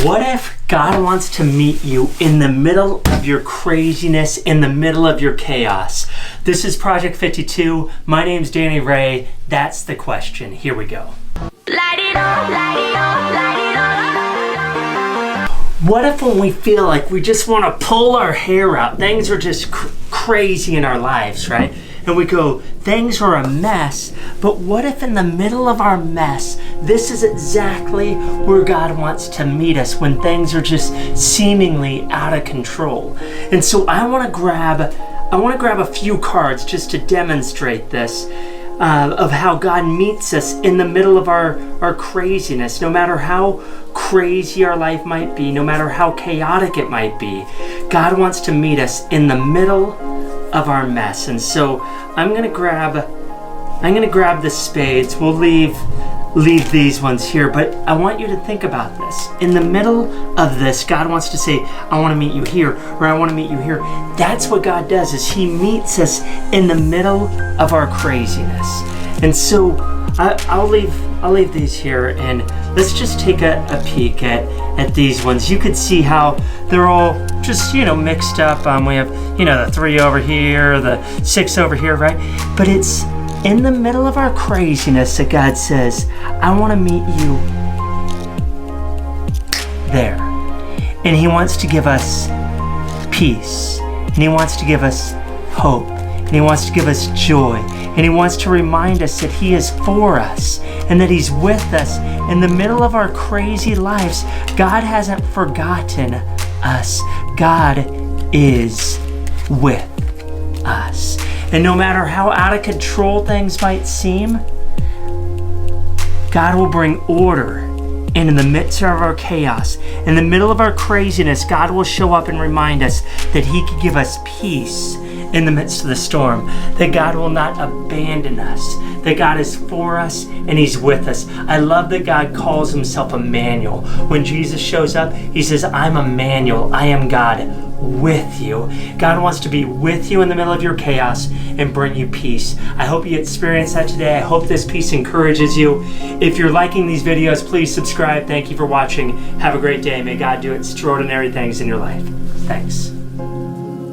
What if God wants to meet you in the middle of your craziness, in the middle of your chaos? This is Project 52. My name's Danny Ray. That's the question. Here we go. Light it up, light it up, light it up. What if when we feel like we just want to pull our hair out, things are just crazy in our lives, right? And we go, things are a mess, but what if in the middle of our mess, this is exactly where God wants to meet us when things are just seemingly out of control? And so I want to grab a few cards just to demonstrate this, of how God meets us in the middle of our craziness. No matter how crazy our life might be, no matter how chaotic it might be, God wants to meet us in the middle of our mess. And so I'm gonna grab the spades. We'll leave these ones here, but I want you to think about this. In the middle of this, God wants to say, I want to meet you here, or I want to meet you here. That's what God does, is He meets us in the middle of our craziness. And so I'll leave these here, and let's just take a peek at these ones. You could see how they're all just, mixed up. We have, the 3 over here, the 6 over here, right? But it's in the middle of our craziness that God says, I want to meet you there. And He wants to give us peace. And He wants to give us hope. And He wants to give us joy. And He wants to remind us that He is for us and that He's with us in the middle of our crazy lives. God hasn't forgotten us. God is with us. And no matter how out of control things might seem, God will bring order. And in the midst of our chaos, in the middle of our craziness, God will show up and remind us that He can give us peace in the midst of the storm, that God will not abandon us, that God is for us and He's with us. I love that God calls Himself Emmanuel. When Jesus shows up, He says, I'm Emmanuel. I am God with you. God wants to be with you in the middle of your chaos and bring you peace. I hope you experienced that today. I hope this piece encourages you. If you're liking these videos, please subscribe. Thank you for watching. Have a great day. May God do extraordinary things in your life. Thanks.